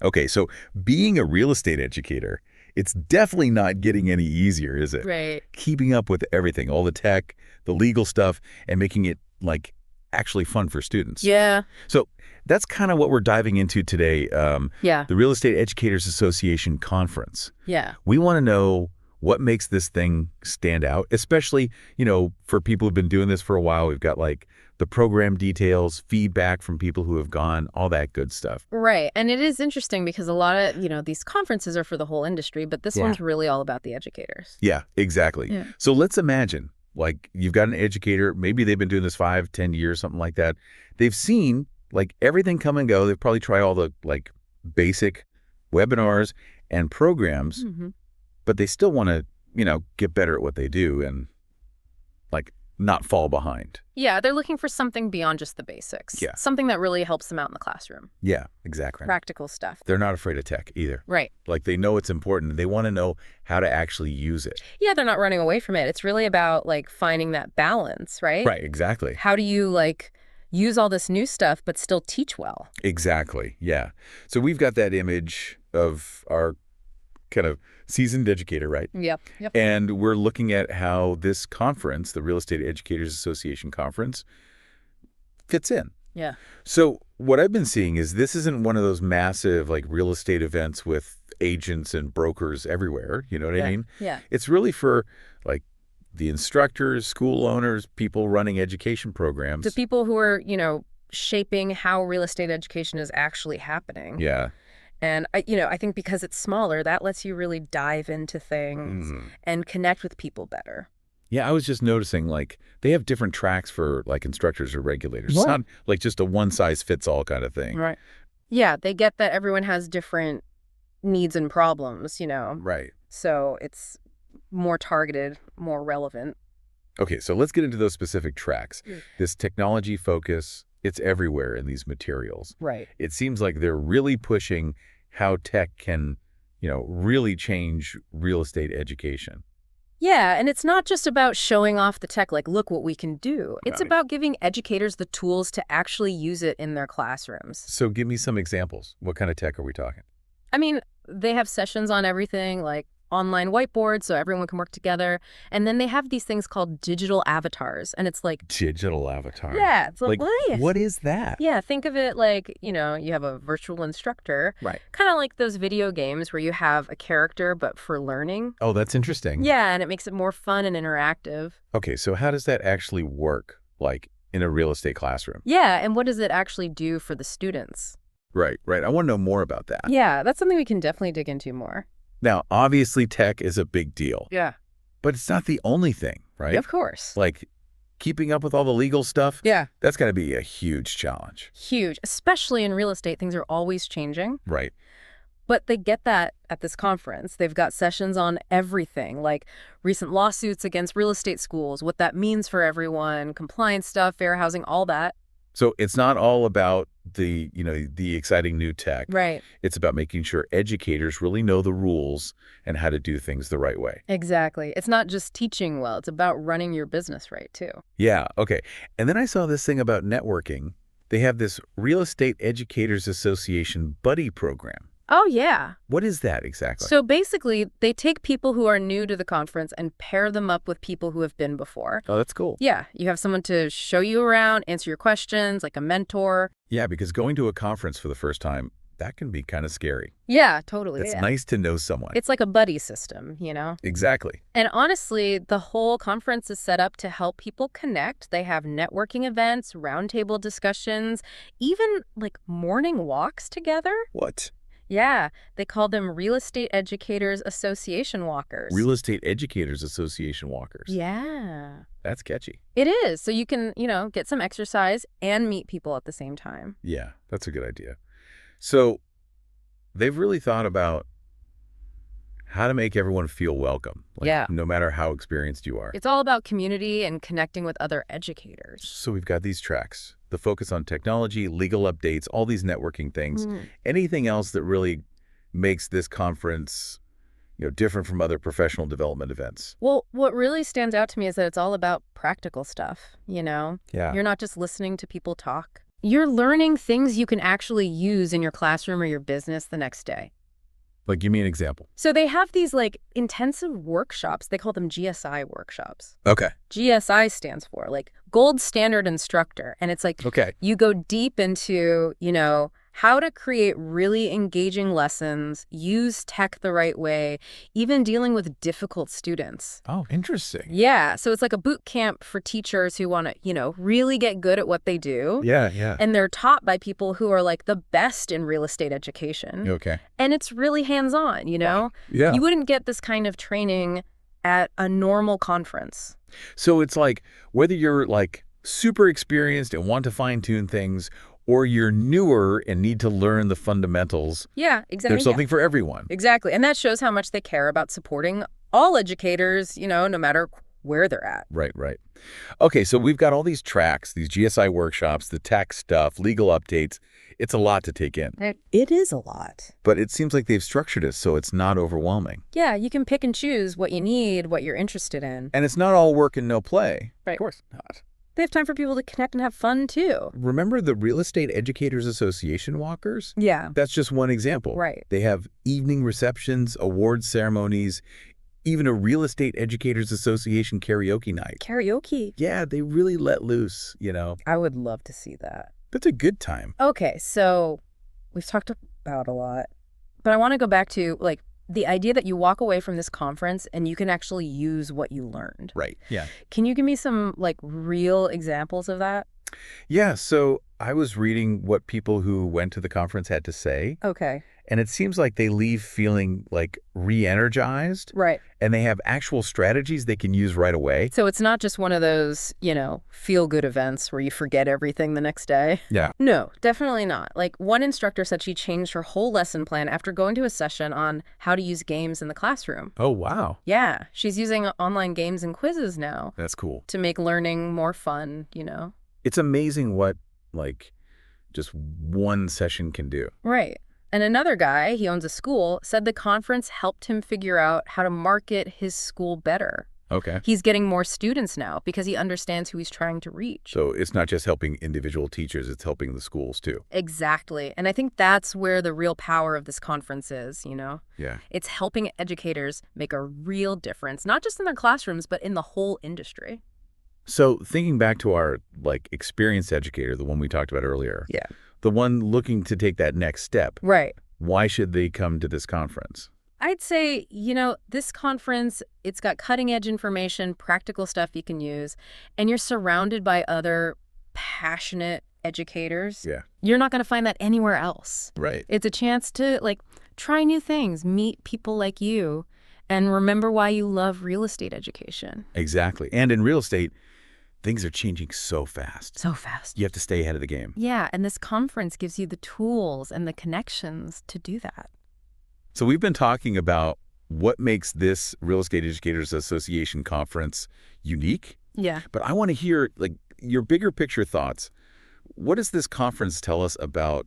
Okay, so being a real estate educator, it's definitely not getting any easier, is it? Right. Keeping up with everything, all the tech, the legal stuff, and making it, like, actually fun for students. Yeah. So that's kind of what we're diving into today, Yeah. the Real Estate Educators Association Conference. Yeah. We want to know what makes this thing stand out, especially, for people who've been doing this for a while. We've got, like, the program details, feedback from people who have gone, all that good stuff. Right. And it is interesting because a lot of, these conferences are for the whole industry, but this Yeah. one's really all about the educators. Yeah, exactly. Yeah. So let's imagine, like, you've got an educator, maybe they've been doing this 5, 10 years, something like that. They've seen, like, everything come and go. They've probably tried all the, like, basic webinars and programs, Mm-hmm. but they still want to, get better at what they do and, like, not fall behind. Yeah, they're looking for something beyond just the basics. Yeah. Something that really helps them out in the classroom. Yeah, exactly. Practical stuff. They're not afraid of tech either. Right. Like, they know it's important. They want to know how to actually use it. Yeah, they're not running away from it. It's really about, like, finding that balance, right? Right, exactly. How do you, like, use all this new stuff but still teach well? Exactly, yeah. So we've got that image of our kind of seasoned educator, right? Yep. And we're looking at how this conference, the Real Estate Educators Association Conference, fits in. Yeah. So what I've been seeing is this isn't one of those massive, like, real estate events with agents and brokers everywhere. You know what I mean? Yeah. It's really for, like, the instructors, school owners, people running education programs. The people who are, shaping how real estate education is actually happening. Yeah. And, I think because it's smaller, that lets you really dive into things and connect with people better. Yeah, I was just noticing, like, they have different tracks for, like, instructors or regulators. It's Right. not like just a one-size-fits-all kind of thing. Right. Yeah, they get that everyone has different needs and problems, Right. So it's more targeted, more relevant. Okay, so let's get into those specific tracks. This technology focus, it's everywhere in these materials. Right. It seems like they're really pushing how tech can, really change real estate education. Yeah, and it's not just about showing off the tech, like, look what we can do. It's Right. about giving educators the tools to actually use it in their classrooms. So give me some examples. What kind of tech are we talking? I mean, they have sessions on everything, like online whiteboards so everyone can work together. And then they have these things called digital avatars. And it's like, Digital avatar. yeah, it's Like, what? what is that? Yeah, think of it like, you have a virtual instructor. Right. Kind of like those video games where you have a character, but for learning. Oh, that's interesting. Yeah, and it makes it more fun and interactive. Okay, so how does that actually work, like, in a real estate classroom? Yeah, and what does it actually do for the students? Right. I want to know more about that. Yeah, that's something we can definitely dig into more. Now, obviously, tech is a big deal, Yeah. but it's not the only thing, right? Of course. Like, keeping up with all the legal stuff, Yeah. that's got to be a huge challenge. Huge. Especially in real estate, things are always changing. Right. But they get that at this conference. They've got sessions on everything, like recent lawsuits against real estate schools, what that means for everyone, compliance stuff, fair housing, all that. So it's not all about the exciting new tech. Right. It's about making sure educators really know the rules and how to do things the right way. Exactly. It's not just teaching well. It's about running your business right, too. Yeah, okay. And then I saw this thing about networking. They have this Real Estate Educators Association Buddy Program. Oh, yeah. What is that exactly? So basically, they take people who are new to the conference and pair them up with people who have been before. Oh, that's cool. Yeah, you have someone to show you around, answer your questions, like a mentor. Yeah, because going to a conference for the first time, that can be kind of scary. Yeah, totally. It's yeah. nice to know someone. It's like a buddy system, Exactly. And honestly, the whole conference is set up to help people connect. They have networking events, roundtable discussions, even like morning walks together. What? Yeah, they call them Real Estate Educators Association Walkers. Real Estate Educators Association Walkers. Yeah. That's catchy. It is. So you can, get some exercise and meet people at the same time. Yeah, that's a good idea. So they've really thought about how to make everyone feel welcome. Yeah. No matter how experienced you are. It's all about community and connecting with other educators. So we've got these tracks, the focus on technology, legal updates, all these networking things. Anything else that really makes this conference, different from other professional development events? Well, what really stands out to me is that it's all about practical stuff, Yeah. You're not just listening to people talk. You're learning things you can actually use in your classroom or your business the next day. Like, give me an example. So they have these like intensive workshops. They call them GSI workshops. Okay. GSI stands for like Gold Standard Instructor. And it's like Okay. you go deep into, how to create really engaging lessons, use tech the right way, even dealing with difficult students. Oh, interesting. Yeah. So it's like a boot camp for teachers who want to, really get good at what they do. Yeah, yeah. And they're taught by people who are like the best in real estate education. Okay. And it's really hands-on, Yeah. You wouldn't get this kind of training at a normal conference. So it's like whether you're like super experienced and want to fine-tune things, or you're newer and need to learn the fundamentals. Yeah, exactly. There's something for everyone. Exactly. And that shows how much they care about supporting all educators, no matter where they're at. Right, right. Okay, so we've got all these tracks, these GSI workshops, the tech stuff, legal updates. It's a lot to take in. It is a lot. But it seems like they've structured it so it's not overwhelming. Yeah, you can pick and choose what you need, what you're interested in. And it's not all work and no play. Right. Of course not. They have time for people to connect and have fun, too. Remember the Real Estate Educators Association walkers? Yeah. That's just one example. Right. They have evening receptions, awards ceremonies, even a Real Estate Educators Association karaoke night. Karaoke? Yeah, they really let loose, I would love to see that. That's a good time. Okay, so we've talked about a lot, but I want to go back to, the idea that you walk away from this conference and you can actually use what you learned. Right, yeah. Can you give me some, real examples of that? Yeah, so I was reading what people who went to the conference had to say. Okay. And it seems like they leave feeling re-energized. Right. And they have actual strategies they can use right away. So it's not just one of those, feel-good events where you forget everything the next day. Yeah. No, definitely not. One instructor said she changed her whole lesson plan after going to a session on how to use games in the classroom. Oh, wow. Yeah. She's using online games and quizzes now. That's cool. To make learning more fun, It's amazing what, just one session can do. Right. And another guy, he owns a school, said the conference helped him figure out how to market his school better. Okay. He's getting more students now because he understands who he's trying to reach. So it's not just helping individual teachers, it's helping the schools too. Exactly. And I think that's where the real power of this conference is, Yeah. It's helping educators make a real difference, not just in their classrooms, but in the whole industry. So thinking back to our experienced educator, the one we talked about earlier. Yeah. The one looking to take that next step. Right. Why should they come to this conference? I'd say, this conference, it's got cutting edge information, practical stuff you can use, and you're surrounded by other passionate educators. Yeah. You're not going to find that anywhere else. Right. It's a chance to try new things, meet people like you, and remember why you love real estate education. Exactly. And in real estate, things are changing so fast. So fast. You have to stay ahead of the game. Yeah, and this conference gives you the tools and the connections to do that. So we've been talking about what makes this Real Estate Educators Association conference unique. Yeah. But I want to hear your bigger picture thoughts. What does this conference tell us about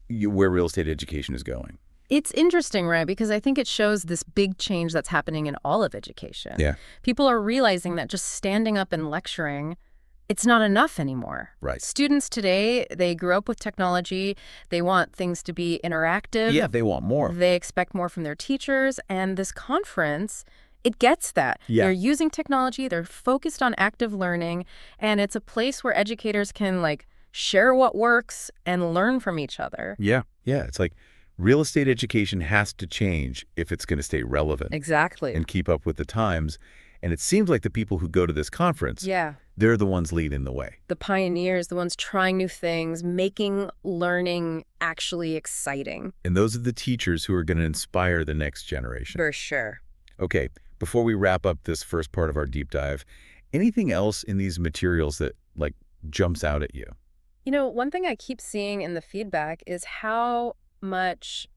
where real estate education is going? It's interesting, right? Because I think it shows this big change that's happening in all of education. Yeah. People are realizing that just standing up and lecturing, it's not enough anymore. Right. Students today, they grew up with technology. They want things to be interactive. Yeah, they want more. They expect more from their teachers. And this conference, it gets that. Yeah. They're using technology. They're focused on active learning. And it's a place where educators can share what works and learn from each other. Yeah. Yeah. It's real estate education has to change if it's going to stay relevant. Exactly. And keep up with the times. And it seems like the people who go to this conference, yeah, they're the ones leading the way. The pioneers, the ones trying new things, making learning actually exciting. And those are the teachers who are going to inspire the next generation. For sure. Okay, before we wrap up this first part of our deep dive, anything else in these materials that jumps out at you? One thing I keep seeing in the feedback is how much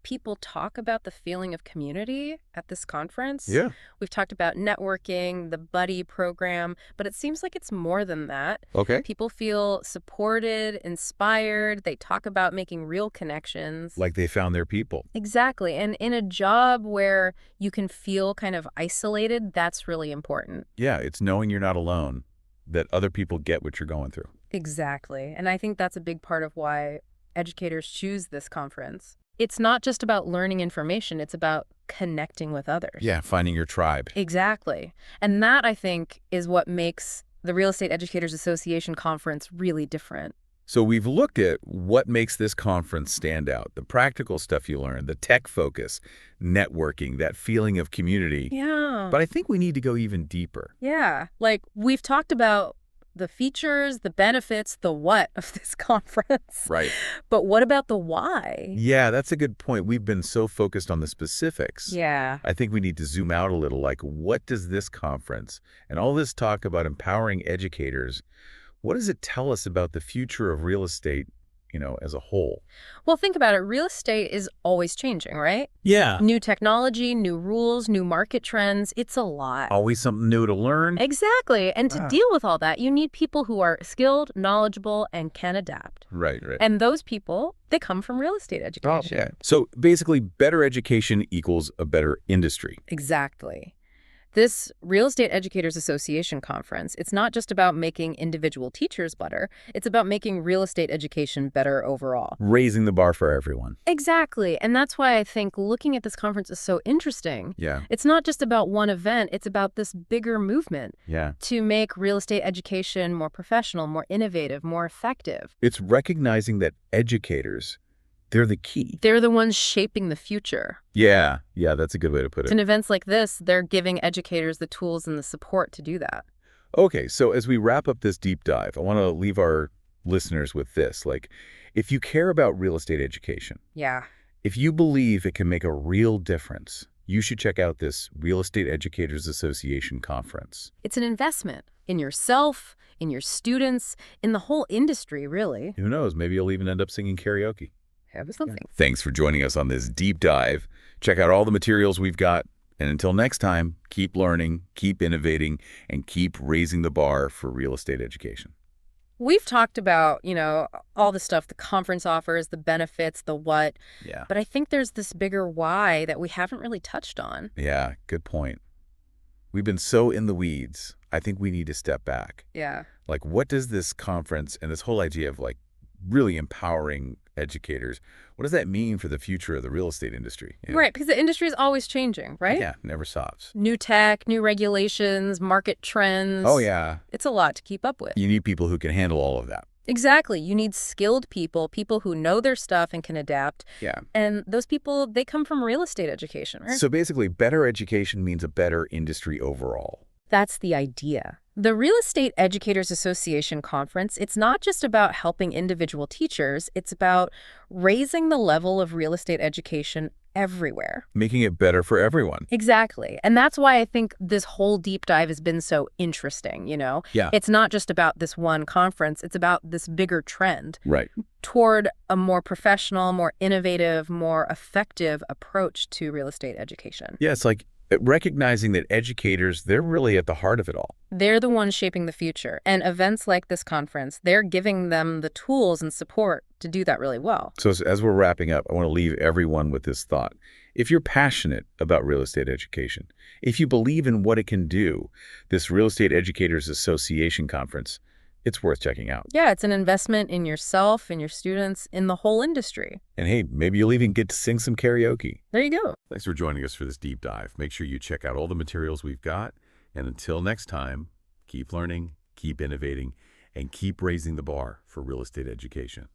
people talk about the feeling of community at this conference. Yeah. We've talked about networking, the Buddy Program, but it seems like it's more than that. Okay. People feel supported, inspired. They talk about making real connections. Like they found their people. Exactly. And in a job where you can feel kind of isolated, that's really important. Yeah, it's knowing you're not alone, that other people get what you're going through. Exactly. And I think that's a big part of why educators choose this conference. It's not just about learning information, it's about connecting with others. Yeah, finding your tribe. Exactly. And that, I think, is what makes the Real Estate Educators Association conference really different. So we've looked at what makes this conference stand out, the practical stuff you learn, the tech focus, networking, that feeling of community. Yeah. But I think we need to go even deeper. Yeah. Like, we've talked about the features, the benefits, the what of this conference. Right. But what about the why? Yeah, that's a good point. We've been so focused on the specifics. Yeah. I think we need to zoom out a little, like what does this conference and all this talk about empowering educators, what does it tell us about the future of real estate, as a whole? Well, think about it. Real estate is always changing, right? Yeah. New technology, new rules, new market trends. It's a lot. Always something new to learn. Exactly. And to Ah. deal with all that, you need people who are skilled, knowledgeable, and can adapt. Right, right. And those people, they come from real estate education. Yeah. So basically, better education equals a better industry. Exactly. This Real Estate Educators Association conference, it's not just about making individual teachers better, it's about making real estate education better overall. Raising the bar for everyone. Exactly. And that's why I think looking at this conference is so interesting. Yeah. It's not just about one event, it's about this bigger movement Yeah. to make real estate education more professional, more innovative, more effective. It's recognizing that educators, they're the key. They're the ones shaping the future. Yeah. Yeah, that's a good way to put it. In events like this, they're giving educators the tools and the support to do that. Okay, so as we wrap up this deep dive, I want to leave our listeners with this. Like, if you care about real estate education, Yeah. if you believe it can make a real difference, you should check out this Real Estate Educators Association conference. It's an investment in yourself, in your students, in the whole industry, really. Who knows, maybe you'll even end up singing karaoke. Have something. Thanks for joining us on this deep dive. Check out all the materials we've got. And until next time, keep learning, keep innovating, and keep raising the bar for real estate education. We've talked about, all the stuff the conference offers, the benefits, the what, Yeah. but I think there's this bigger why that we haven't really touched on. Yeah, good point. We've been so in the weeds. I think we need to step back. Yeah. Like, what does this conference and this whole idea of really empowering educators, what does that mean for the future of the real estate industry? Right, because the industry is always changing, right? Yeah, never stops. New tech, new regulations, market trends. Oh, yeah. It's a lot to keep up with. You need people who can handle all of that. Exactly. You need skilled people, people who know their stuff and can adapt. Yeah. And those people, they come from real estate education, right? So basically, better education means a better industry overall. That's the idea. The Real Estate Educators Association conference, it's not just about helping individual teachers, it's about raising the level of real estate education everywhere. Making it better for everyone. Exactly. And that's why I think this whole deep dive has been so interesting, Yeah. It's not just about this one conference, it's about this bigger trend Right. toward a more professional, more innovative, more effective approach to real estate education. Yeah, it's like recognizing that educators, they're really at the heart of it all. They're the ones shaping the future. And events like this conference, they're giving them the tools and support to do that really well. So as we're wrapping up, I want to leave everyone with this thought. If you're passionate about real estate education, if you believe in what it can do, this Real Estate Educators Association conference, it's worth checking out. Yeah, it's an investment in yourself, in your students, in the whole industry. And hey, maybe you'll even get to sing some karaoke. There you go. Thanks for joining us for this deep dive. Make sure you check out all the materials we've got. And until next time, keep learning, keep innovating, and keep raising the bar for real estate education.